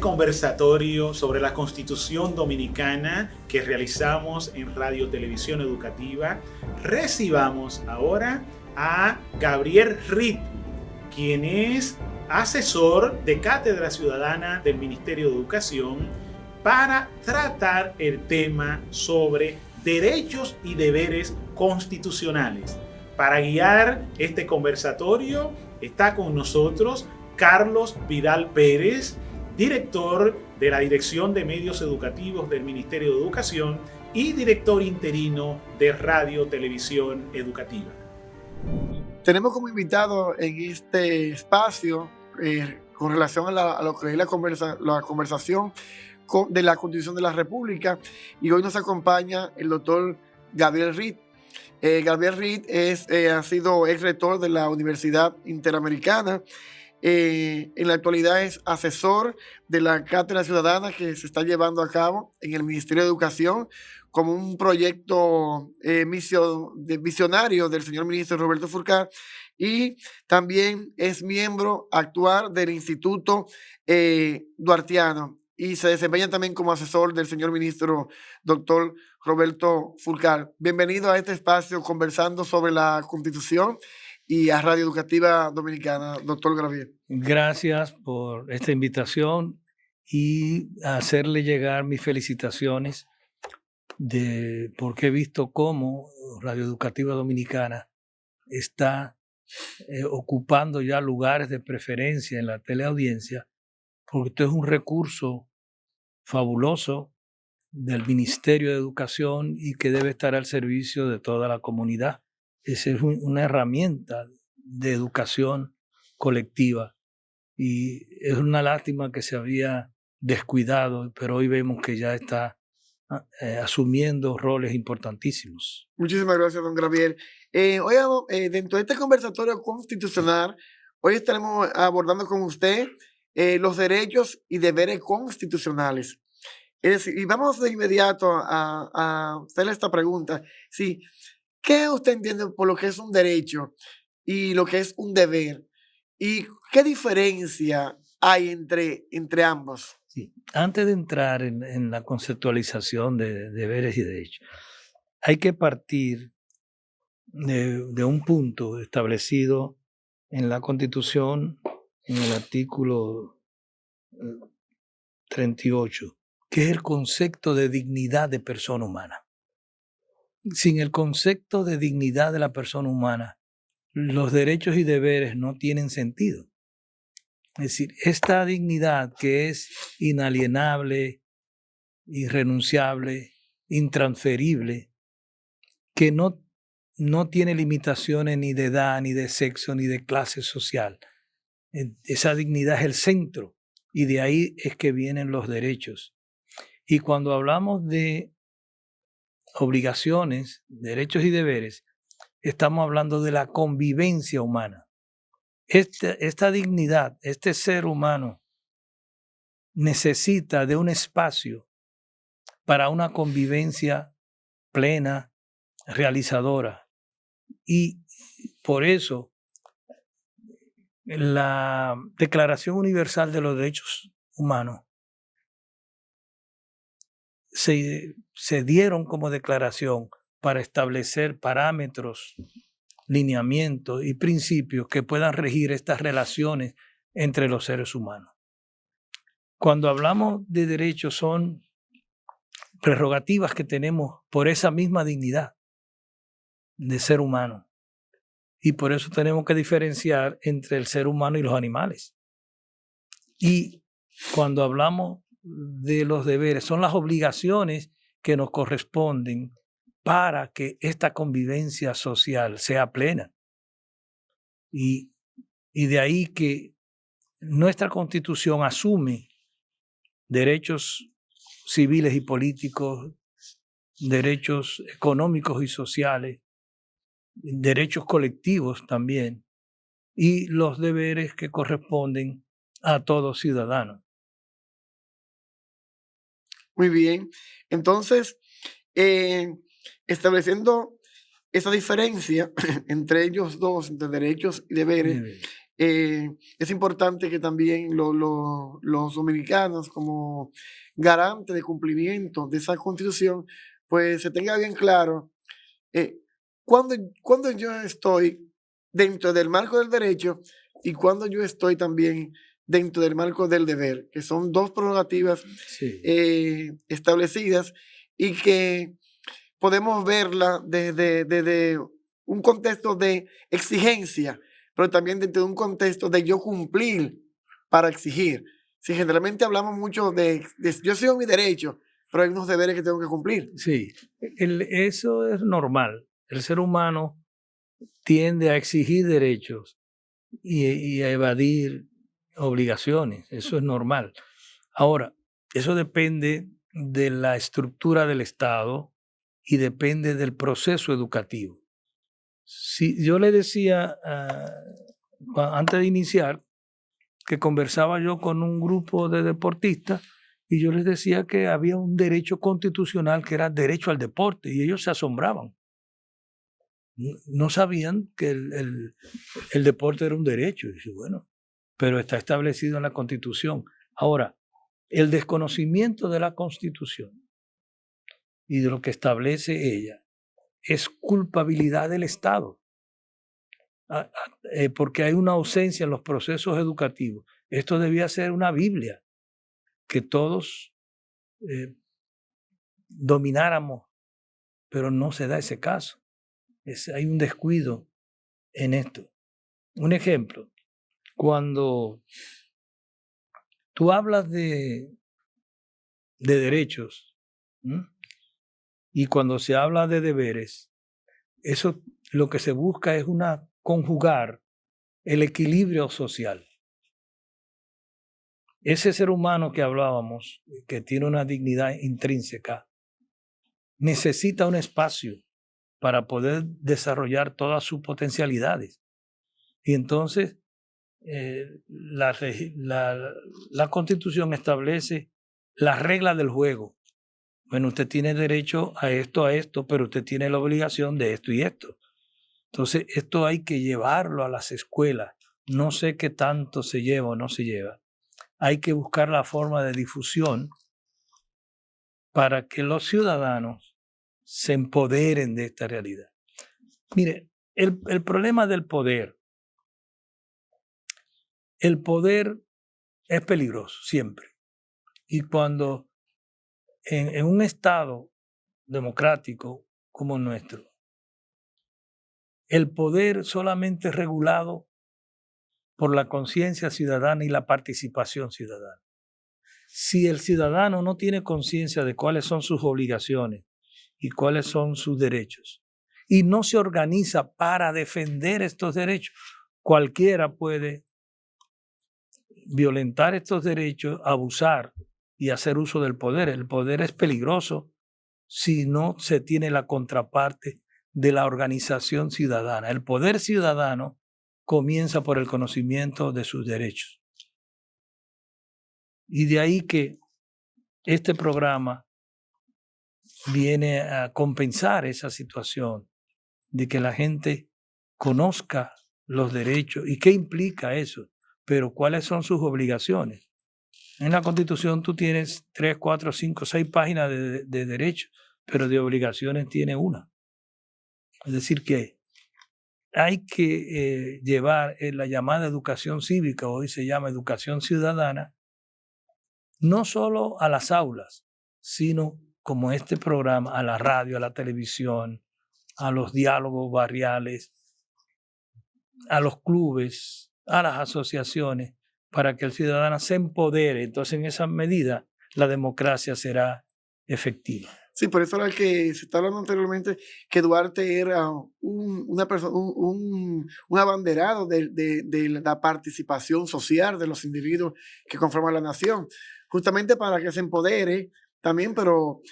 conversatorio sobre la Constitución Dominicana que realizamos en Radio Televisión Educativa, recibamos ahora a Gabriel Reed, quien es asesor de Cátedra Ciudadana del Ministerio de Educación, para tratar el tema sobre derechos y deberes constitucionales. Para guiar este conversatorio está con nosotros Carlos Vidal Pérez, director de la Dirección de Medios Educativos del Ministerio de Educación y director interino de Radio Televisión Educativa. Tenemos como invitado en este espacio, con relación a lo que es la conversación de la Constitución de la República, y hoy nos acompaña el doctor Gabriel Reed. Gabriel Reed ha sido ex rector de la Universidad Interamericana. En la actualidad es asesor de la Cátedra Ciudadana que se está llevando a cabo en el Ministerio de Educación como un proyecto visionario del señor ministro Roberto Fulcar, y también es miembro actual del Instituto Duartiano y se desempeña también como asesor del señor ministro doctor Roberto Fulcar. Bienvenido a este espacio conversando sobre la Constitución y a Radio Educativa Dominicana, doctor Gabriel. Gracias por esta invitación y hacerle llegar mis felicitaciones porque he visto cómo Radio Educativa Dominicana está ocupando ya lugares de preferencia en la teleaudiencia, porque esto es un recurso fabuloso del Ministerio de Educación y que debe estar al servicio de toda la comunidad. Esa es una herramienta de educación colectiva y es una lástima que se había descuidado, pero hoy vemos que ya está asumiendo roles importantísimos. Muchísimas gracias, don Gabriel. Hoy, dentro de este conversatorio constitucional, hoy estaremos abordando con usted los derechos y deberes constitucionales. Es decir, y vamos de inmediato a hacerle esta pregunta. Sí, ¿qué usted entiende por lo que es un derecho y lo que es un deber? ¿Y qué diferencia hay entre ambos? Sí. Antes de entrar en la conceptualización de deberes y derechos, hay que partir de un punto establecido en la Constitución, en el artículo 38, que es el concepto de dignidad de persona humana. Sin el concepto de dignidad de la persona humana, los derechos y deberes no tienen sentido. Es decir, esta dignidad que es inalienable, irrenunciable, intransferible, que no tiene limitaciones ni de edad, ni de sexo, ni de clase social. Esa dignidad es el centro y de ahí es que vienen los derechos. Y cuando hablamos de obligaciones, derechos y deberes, estamos hablando de la convivencia humana. Esta dignidad, este ser humano necesita de un espacio para una convivencia plena, realizadora. Y por eso la Declaración Universal de los Derechos Humanos se dieron como declaración para establecer parámetros, lineamientos y principios que puedan regir estas relaciones entre los seres humanos. Cuando hablamos de derechos, son prerrogativas que tenemos por esa misma dignidad de ser humano. Y por eso tenemos que diferenciar entre el ser humano y los animales. Y cuando hablamos de los deberes, son las obligaciones que nos corresponden para que esta convivencia social sea plena. Y de ahí que nuestra Constitución asume derechos civiles y políticos, derechos económicos y sociales, derechos colectivos también, y los deberes que corresponden a todo ciudadano. Muy bien. Entonces, estableciendo esa diferencia entre ellos dos, entre derechos y deberes, es importante que también los dominicanos, como garante de cumplimiento de esa Constitución, pues se tenga bien claro cuando yo estoy dentro del marco del derecho y cuando yo estoy también dentro del marco del deber, que son dos prerrogativas establecidas y que podemos verla desde un contexto de exigencia, pero también dentro de un contexto de yo cumplir para exigir. Si generalmente hablamos mucho de yo sigo mi derecho, pero hay unos deberes que tengo que cumplir. Sí, eso es normal. El ser humano tiende a exigir derechos y a evadir obligaciones. Eso es normal. Ahora, eso depende de la estructura del Estado y depende del proceso educativo. Si yo le decía antes de iniciar que conversaba yo con un grupo de deportistas y yo les decía que había un derecho constitucional que era derecho al deporte y ellos se asombraban. No sabían que el deporte era un derecho. Y dije, bueno, pero está establecido en la Constitución. Ahora, el desconocimiento de la Constitución y de lo que establece ella es culpabilidad del Estado, porque hay una ausencia en los procesos educativos. Esto debía ser una Biblia que todos domináramos, pero no se da ese caso. Hay un descuido en esto. Un ejemplo, cuando tú hablas de derechos, ¿m? Y cuando se habla de deberes, eso lo que se busca es conjugar el equilibrio social. Ese ser humano que hablábamos, que tiene una dignidad intrínseca, necesita un espacio para poder desarrollar todas sus potencialidades. Y entonces la Constitución establece las reglas del juego. Bueno, usted tiene derecho a esto, pero usted tiene la obligación de esto y esto. Entonces, esto hay que llevarlo a las escuelas. No sé qué tanto se lleva o no se lleva. Hay que buscar la forma de difusión para que los ciudadanos se empoderen de esta realidad. Mire, el problema del poder. El poder es peligroso siempre. Y cuando en un Estado democrático como el nuestro, el poder solamente es regulado por la conciencia ciudadana y la participación ciudadana. Si el ciudadano no tiene conciencia de cuáles son sus obligaciones y cuáles son sus derechos, y no se organiza para defender estos derechos, cualquiera puede violentar estos derechos, abusar y hacer uso del poder. El poder es peligroso si no se tiene la contraparte de la organización ciudadana. El poder ciudadano comienza por el conocimiento de sus derechos. Y de ahí que este programa viene a compensar esa situación de que la gente conozca los derechos y qué implica eso, pero cuáles son sus obligaciones. En la Constitución tú tienes 3, 4, 5, 6 páginas de derechos, pero de obligaciones tiene una. Es decir, que hay que llevar la llamada educación cívica, hoy se llama educación ciudadana, no solo a las aulas, sino como este programa, a la radio, a la televisión, a los diálogos barriales, a los clubes, a las asociaciones, para que el ciudadano se empodere. Entonces, en esa medida, la democracia será efectiva. Sí, por eso era que se está hablando anteriormente que Duarte era una persona, un abanderado de la participación social de los individuos que conforman la nación, justamente para que se empodere también, pero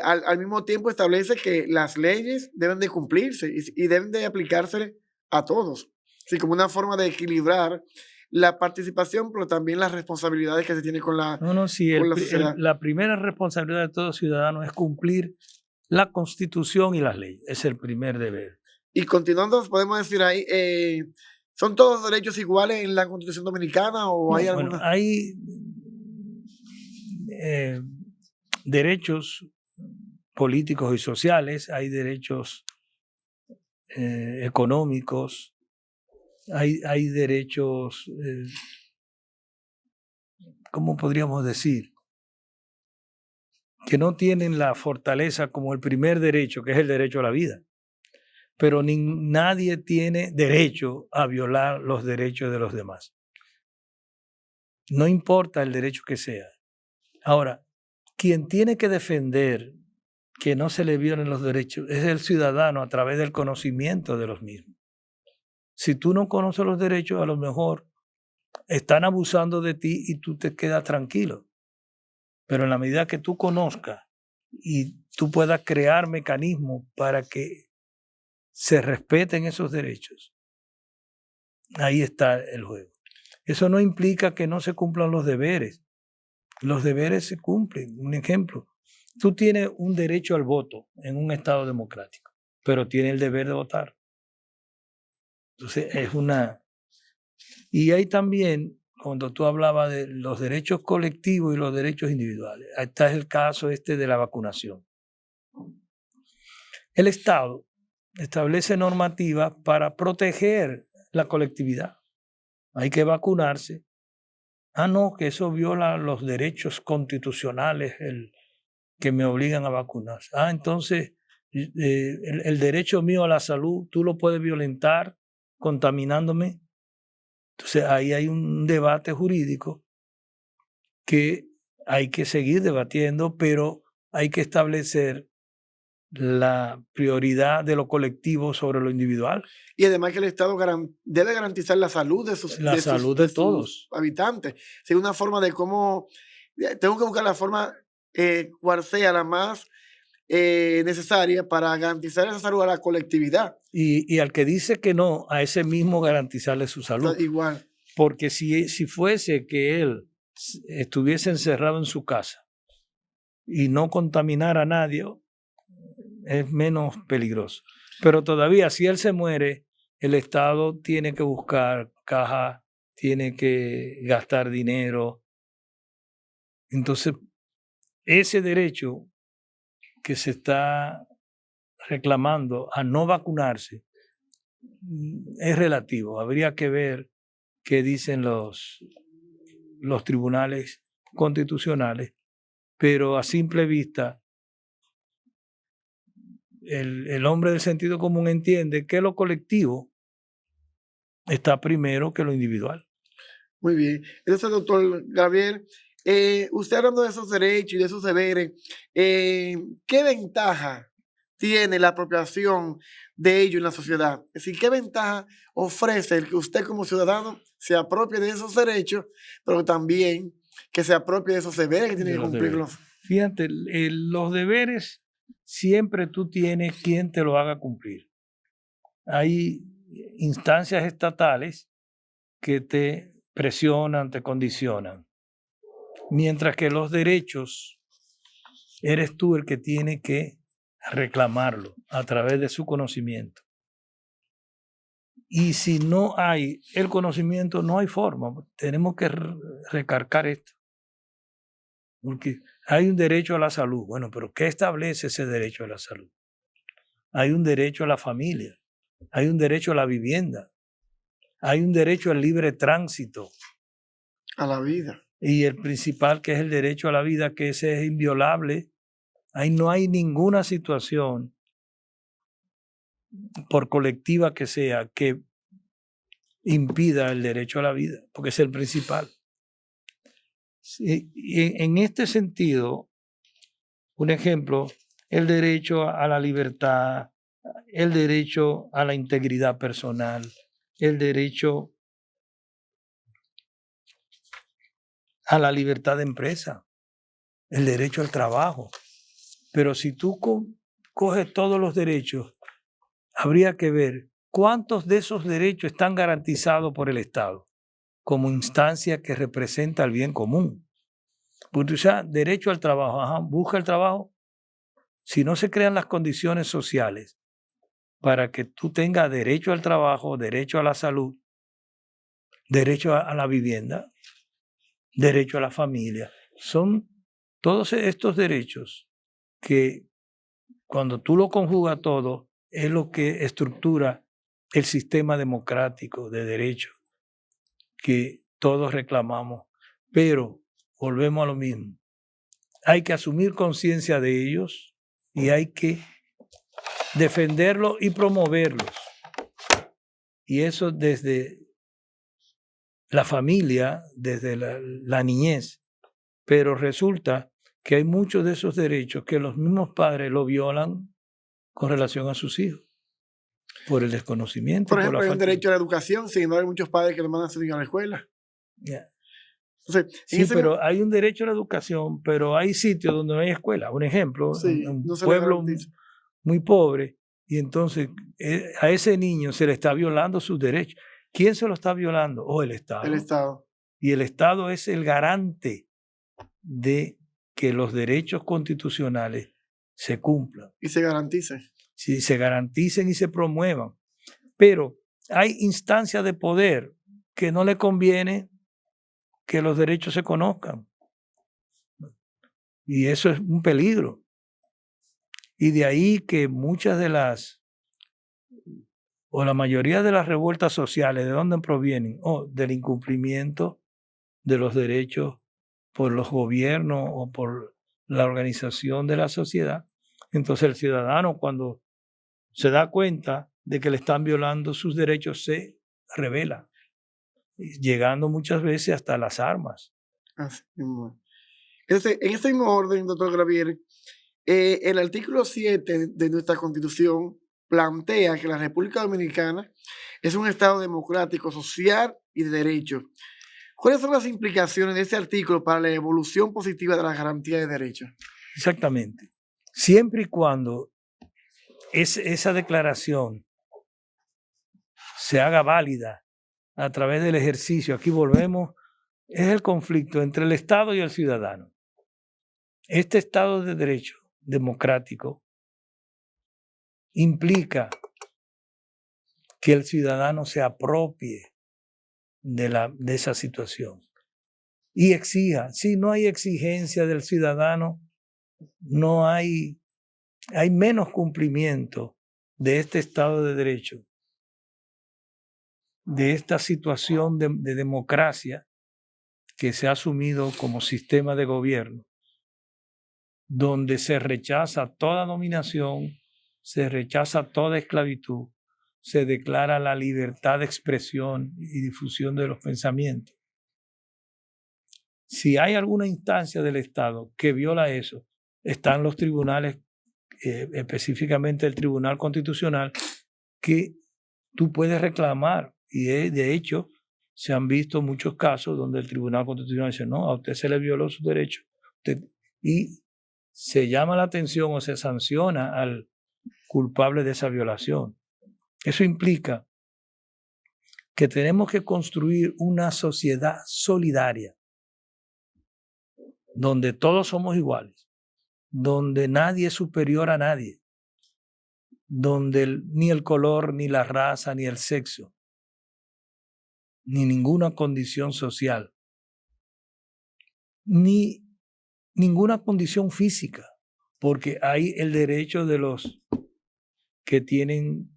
al mismo tiempo establece que las leyes deben de cumplirse y deben de aplicarse a todos, así como una forma de equilibrar la participación, pero también las responsabilidades que se tiene con la, con la sociedad. La primera responsabilidad de todo ciudadano es cumplir la Constitución y las leyes. Es el primer deber. Y continuando, podemos decir ahí, ¿Son todos derechos iguales en la Constitución Dominicana o hay Bueno, alguna? hay derechos políticos y sociales, hay derechos económicos, hay derechos, ¿cómo podríamos decir? Que no tienen la fortaleza como el primer derecho, que es el derecho a la vida. Pero nadie tiene derecho a violar los derechos de los demás. No importa el derecho que sea. Ahora, quien tiene que defender que no se le violen los derechos es el ciudadano a través del conocimiento de los mismos. Si tú no conoces los derechos, a lo mejor están abusando de ti y tú te quedas tranquilo. Pero en la medida que tú conozcas y tú puedas crear mecanismos para que se respeten esos derechos, ahí está el juego. Eso no implica que no se cumplan los deberes. Los deberes se cumplen. Un ejemplo, tú tienes un derecho al voto en un Estado democrático, pero tienes el deber de votar. Entonces, es una... Y hay también, cuando tú hablabas de los derechos colectivos y los derechos individuales, ahí está el caso de la vacunación. El Estado establece normativas para proteger la colectividad. Hay que vacunarse. No, que eso viola los derechos constitucionales que me obligan a vacunarse. Entonces el derecho mío a la salud, tú lo puedes violentar contaminándome. Entonces ahí hay un debate jurídico que hay que seguir debatiendo, pero hay que establecer la prioridad de lo colectivo sobre lo individual. Y además que el Estado debe garantizar la salud de sus todos. Habitantes. Es una forma de cómo... Tengo que buscar la forma cual sea la más necesaria para garantizar esa salud a la colectividad. Y al que dice que no, a ese mismo garantizarle su salud. Igual. Porque si fuese que él estuviese encerrado en su casa y no contaminara a nadie, es menos peligroso. Pero todavía, si él se muere, el Estado tiene que buscar caja, tiene que gastar dinero. Entonces, ese derecho que se está reclamando a no vacunarse es relativo. Habría que ver qué dicen los tribunales constitucionales, pero a simple vista, el hombre del sentido común entiende que lo colectivo está primero que lo individual. Muy bien. Entonces, doctor Gabriel, usted hablando de esos derechos y de esos deberes, ¿qué ventaja tiene la apropiación de ellos en la sociedad? Es decir, ¿qué ventaja ofrece el que usted como ciudadano se apropie de esos derechos, pero también que se apropie de esos deberes que tiene que cumplir? Fíjate, los deberes siempre tú tienes quien te lo haga cumplir. Hay instancias estatales que te presionan, te condicionan. Mientras que los derechos, eres tú el que tiene que reclamarlo a través de su conocimiento. Y si no hay el conocimiento, no hay forma. Tenemos que recargar esto. Porque hay un derecho a la salud. Bueno, pero ¿qué establece ese derecho a la salud? Hay un derecho a la familia. Hay un derecho a la vivienda. Hay un derecho al libre tránsito. A la vida. Y el principal, que es el derecho a la vida, que ese es inviolable. Ahí no hay ninguna situación, por colectiva que sea, que impida el derecho a la vida, porque es el principal. Y en este sentido, un ejemplo, el derecho a la libertad, el derecho a la integridad personal, el derecho a la libertad de empresa, el derecho al trabajo. Pero si tú coges todos los derechos, habría que ver cuántos de esos derechos están garantizados por el Estado como instancia que representa el bien común. Porque, o sea, derecho al trabajo, busca el trabajo. Si no se crean las condiciones sociales para que tú tengas derecho al trabajo, derecho a la salud, derecho a la vivienda, derecho a la familia. Son todos estos derechos que cuando tú lo conjugas todo, es lo que estructura el sistema democrático de derechos que todos reclamamos. Pero volvemos a lo mismo. Hay que asumir conciencia de ellos y hay que defenderlos y promoverlos. Y eso desde la familia, desde la niñez. Pero resulta que hay muchos de esos derechos que los mismos padres lo violan con relación a sus hijos, por el desconocimiento. Por ejemplo, hay un derecho a la educación, sin embargo, hay muchos padres que no mandan a sus niños a la escuela. Yeah. Entonces, Sí, pero hay un derecho a la educación, pero hay sitios donde no hay escuela. Un ejemplo, sí, un no se pueblo muy pobre, y entonces a ese niño se le está violando sus derechos. ¿Quién se lo está violando? El Estado. El Estado. Y el Estado es el garante de que los derechos constitucionales se cumplan. Y se garanticen. Sí, se garanticen y se promuevan. Pero hay instancias de poder que no le conviene que los derechos se conozcan. Y eso es un peligro. Y de ahí que muchas de las, o la mayoría de las revueltas sociales, ¿de dónde provienen? Del incumplimiento de los derechos por los gobiernos o por la organización de la sociedad. Entonces el ciudadano, cuando se da cuenta de que le están violando sus derechos, se rebela, llegando muchas veces hasta las armas. Así mismo. En este mismo orden, doctor Gravier, el artículo 7 de nuestra Constitución plantea que la República Dominicana es un Estado democrático, social y de derecho. ¿Cuáles son las implicaciones de este artículo para la evolución positiva de la garantía de derechos? Exactamente. Siempre y cuando esa declaración se haga válida a través del ejercicio, aquí volvemos, es el conflicto entre el Estado y el ciudadano. Este Estado de Derecho democrático implica que el ciudadano se apropie de esa situación y exija. Si no hay exigencia del ciudadano, no hay menos cumplimiento de este Estado de Derecho, de esta situación de democracia que se ha asumido como sistema de gobierno, donde se rechaza toda dominación, se rechaza toda esclavitud, se declara la libertad de expresión y difusión de los pensamientos. Si hay alguna instancia del Estado que viola eso, están los tribunales, específicamente el Tribunal Constitucional, que tú puedes reclamar. Y de hecho, se han visto muchos casos donde el Tribunal Constitucional dice, no, a usted se le violó su derecho. Y se llama la atención o se sanciona al culpable de esa violación. Eso implica que tenemos que construir una sociedad solidaria, donde todos somos iguales, donde nadie es superior a nadie, donde ni el color, ni la raza, ni el sexo, ni ninguna condición social, ni ninguna condición física, porque hay el derecho de los que tienen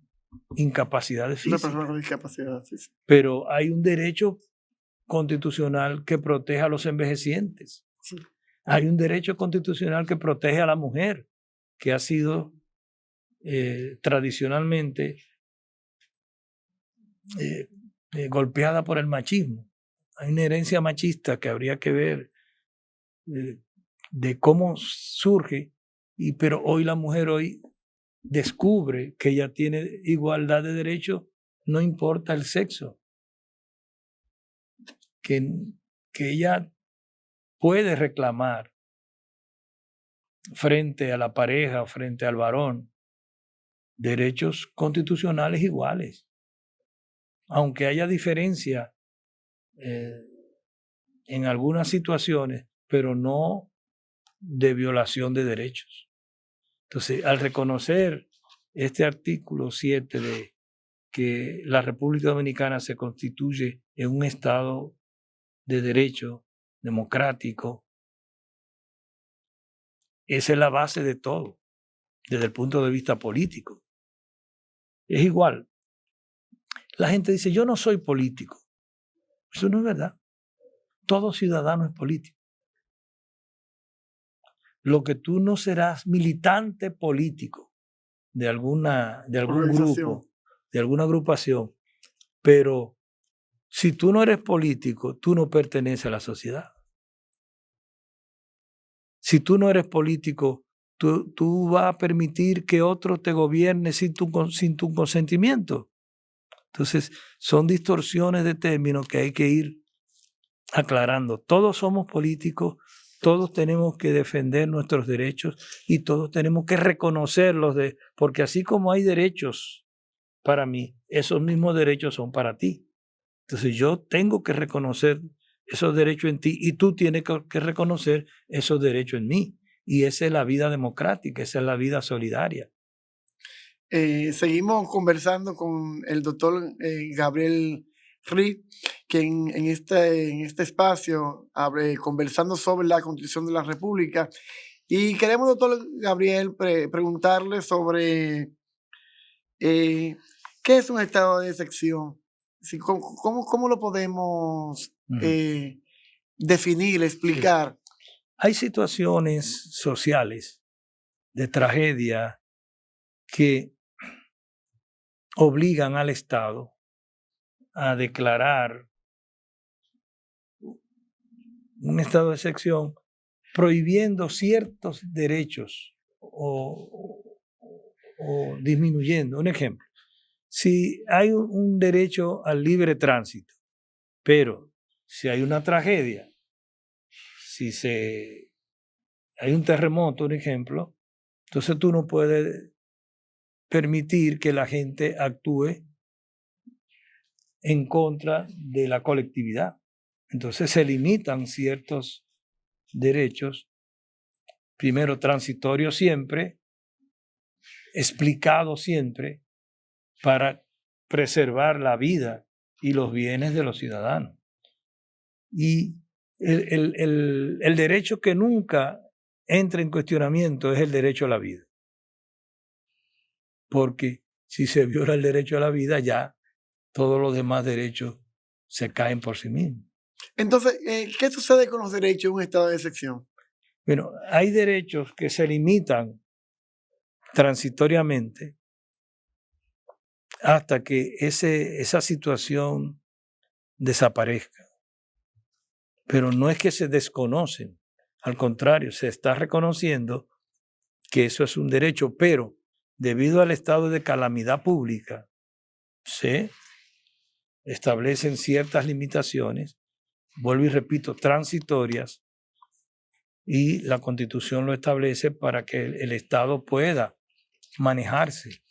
incapacidades físicas. Una persona con discapacidad física. Pero hay un derecho constitucional que protege a los envejecientes. Sí. Hay un derecho constitucional que protege a la mujer, que ha sido tradicionalmente golpeada por el machismo. Hay una herencia machista que habría que ver de cómo surge, pero hoy la mujer descubre que ella tiene igualdad de derechos, no importa el sexo, que ella puede reclamar frente a la pareja, frente al varón, derechos constitucionales iguales, aunque haya diferencia en algunas situaciones, pero no de violación de derechos. Entonces, al reconocer este artículo 7 de que la República Dominicana se constituye en un Estado de derecho, democrático. Esa es la base de todo, desde el punto de vista político. Es igual. La gente dice, yo no soy político. Eso no es verdad. Todo ciudadano es político. Lo que tú no serás militante político de algún grupo, de alguna agrupación, pero si tú no eres político, tú no perteneces a la sociedad. Si tú no eres político, tú vas a permitir que otro te gobierne sin tu consentimiento. Entonces, son distorsiones de términos que hay que ir aclarando. Todos somos políticos, todos tenemos que defender nuestros derechos y todos tenemos que reconocerlos, porque así como hay derechos para mí, esos mismos derechos son para ti. Entonces, yo tengo que reconocer esos derechos en ti y tú tienes que reconocer esos derechos en mí. Y esa es la vida democrática, esa es la vida solidaria. Seguimos conversando con el doctor Gabriel Ritt, que en este espacio conversando sobre la Constitución de la República. Y queremos, doctor Gabriel, preguntarle sobre qué es un estado de excepción. ¿Cómo lo podemos definir, explicar? Hay situaciones sociales de tragedia que obligan al Estado a declarar un estado de excepción prohibiendo ciertos derechos o disminuyendo. Un ejemplo, si hay un derecho al libre tránsito, pero si hay una tragedia, si hay un terremoto, un ejemplo, entonces tú no puedes permitir que la gente actúe en contra de la colectividad. Entonces se limitan ciertos derechos, primero transitorios siempre, explicados siempre, para preservar la vida y los bienes de los ciudadanos. Y el derecho que nunca entra en cuestionamiento es el derecho a la vida. Porque si se viola el derecho a la vida, ya todos los demás derechos se caen por sí mismos. Entonces, ¿qué sucede con los derechos en un estado de excepción? Bueno, hay derechos que se limitan transitoriamente hasta que esa situación desaparezca. Pero no es que se desconocen, al contrario, se está reconociendo que eso es un derecho, pero debido al estado de calamidad pública, se establecen ciertas limitaciones, vuelvo y repito, transitorias, y la Constitución lo establece para que el Estado pueda manejarse.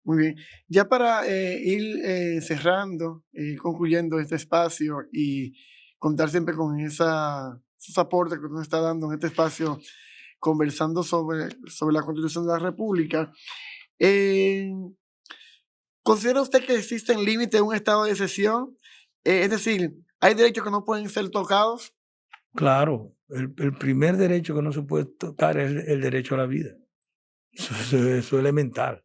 Muy bien. Ya para ir cerrando, concluyendo este espacio y contar siempre con esos aportes que nos está dando en este espacio, conversando sobre la Constitución de la República, ¿considera usted que existen límites de un estado de excepción? Es decir, ¿hay derechos que no pueden ser tocados? Claro, el primer derecho que no se puede tocar es el derecho a la vida. Eso es elemental.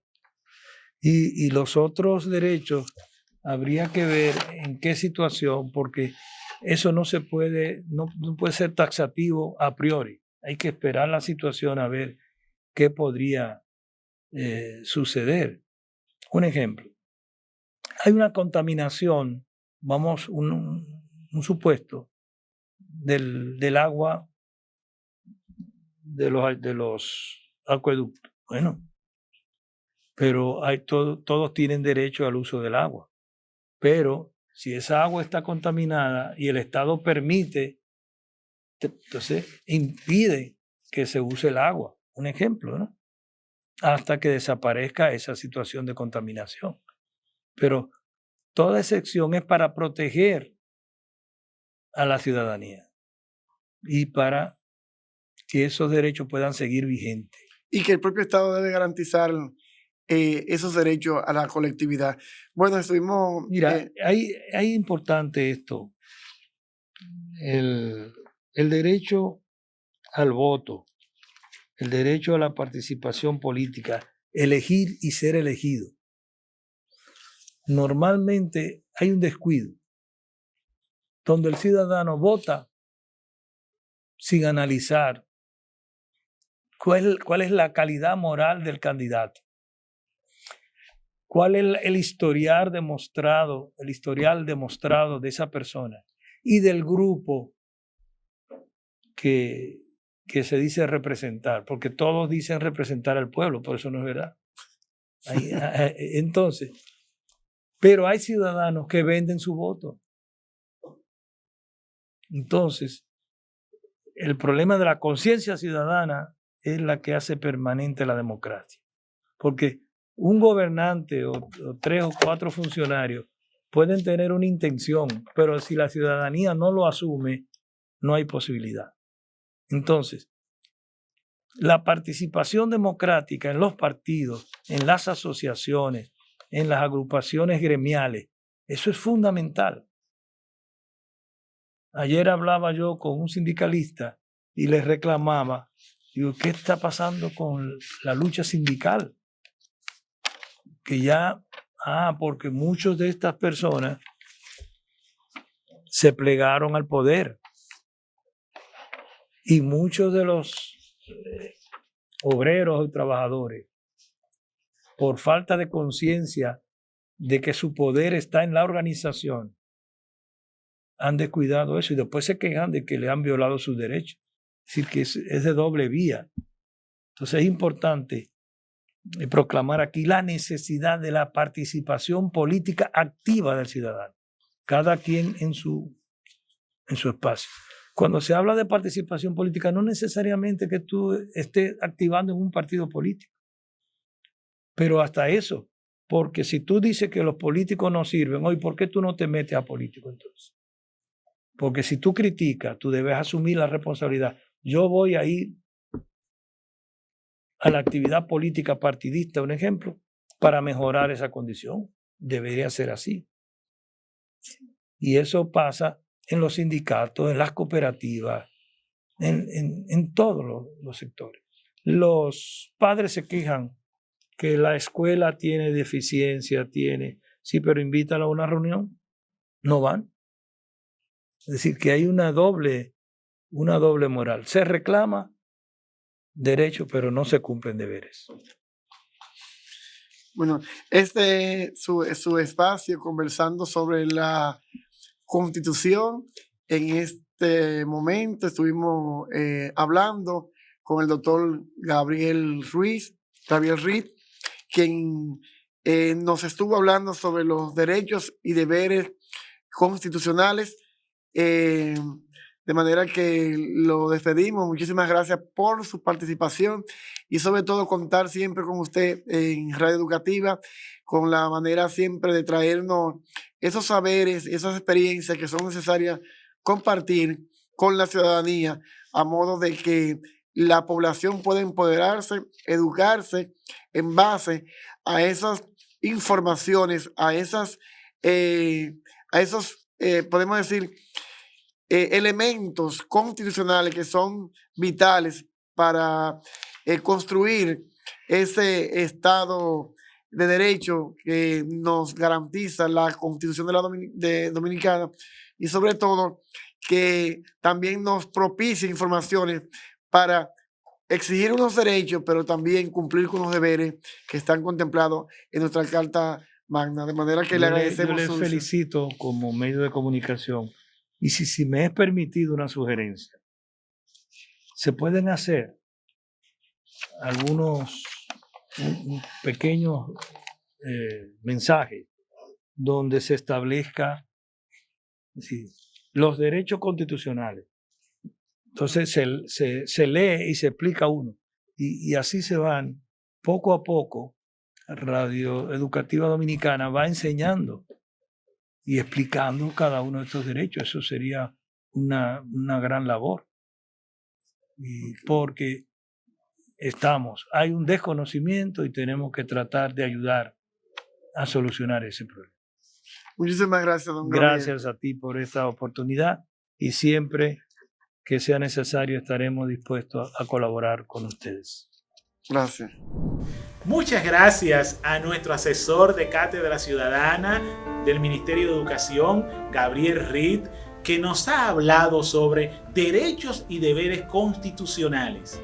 Y los otros derechos habría que ver en qué situación, porque eso no puede ser taxativo a priori. Hay que esperar la situación a ver qué podría suceder. Un ejemplo, hay una contaminación, vamos, un supuesto, del agua de los acueductos. Bueno, pero todos tienen derecho al uso del agua. Pero si esa agua está contaminada y el Estado permite, entonces impide que se use el agua. Un ejemplo, ¿no? Hasta que desaparezca esa situación de contaminación. Pero toda excepción es para proteger a la ciudadanía y para que esos derechos puedan seguir vigentes. Y que el propio Estado debe garantizar esos derechos a la colectividad. Bueno, estuvimos... Mira, hay importante esto. El derecho al voto, el derecho a la participación política, elegir y ser elegido. Normalmente hay un descuido donde el ciudadano vota sin analizar cuál es la calidad moral del candidato, cuál es el historial demostrado de esa persona y del grupo que se dice representar, porque todos dicen representar al pueblo, por eso no es verdad. Entonces, pero hay ciudadanos que venden su voto. Entonces, el problema de la conciencia ciudadana es la que hace permanente la democracia. Porque un gobernante o 3 o 4 funcionarios pueden tener una intención, pero si la ciudadanía no lo asume, no hay posibilidad. Entonces, la participación democrática en los partidos, en las asociaciones, en las agrupaciones gremiales, eso es fundamental. Ayer hablaba yo con un sindicalista y le reclamaba, digo, ¿qué está pasando con la lucha sindical? Que ya, porque muchas de estas personas se plegaron al poder y muchos de los obreros y trabajadores, por falta de conciencia de que su poder está en la organización, han descuidado eso y después se quejan de que le han violado sus derechos. Es decir, que es de doble vía. Entonces es importante proclamar aquí la necesidad de la participación política activa del ciudadano, cada quien en su espacio. Cuando se habla de participación política, no necesariamente que tú estés activando en un partido político, pero hasta eso, porque si tú dices que los políticos no sirven, hoy, ¿por qué tú no te metes a político entonces? Porque si tú criticas, tú debes asumir la responsabilidad. Yo voy a ir a la actividad política partidista, un ejemplo, para mejorar esa condición. Debería ser así. Y eso pasa en los sindicatos, en las cooperativas, en todos los sectores. Los padres se quejan que la escuela tiene deficiencia, sí, pero invítalo a una reunión, no van. Es decir, que hay una doble moral. Se reclama derecho, pero no se cumplen deberes. Bueno, su espacio conversando sobre la Constitución. En este momento estuvimos hablando con el doctor Gabriel Ritt, quien nos estuvo hablando sobre los derechos y deberes constitucionales. De manera que lo despedimos. Muchísimas gracias por su participación y sobre todo contar siempre con usted en Radio Educativa, con la manera siempre de traernos esos saberes, esas experiencias que son necesarias compartir con la ciudadanía, a modo de que la población pueda empoderarse, educarse en base a esas informaciones, a esos, podemos decir, elementos constitucionales que son vitales para construir ese Estado de Derecho que nos garantiza la Constitución de Dominicana, y sobre todo que también nos propicia informaciones para exigir unos derechos, pero también cumplir con los deberes que están contemplados en nuestra Carta Magna. De manera que le agradecemos. Yo les felicito como medio de comunicación. Y si me es permitido una sugerencia, se pueden hacer algunos pequeños mensajes donde se establezca los derechos constitucionales. Entonces se lee y se explica uno. Y así se van poco a poco. Radio Educativa Dominicana va enseñando y explicando cada uno de estos derechos. Eso sería una gran labor. Y porque hay un desconocimiento y tenemos que tratar de ayudar a solucionar ese problema. Muchísimas gracias, don Gabriel. Gracias a ti por esta oportunidad y siempre que sea necesario estaremos dispuestos a colaborar con ustedes. Gracias. Muchas gracias a nuestro asesor de Cátedra Ciudadana del Ministerio de Educación, Gabriel Reed, que nos ha hablado sobre derechos y deberes constitucionales.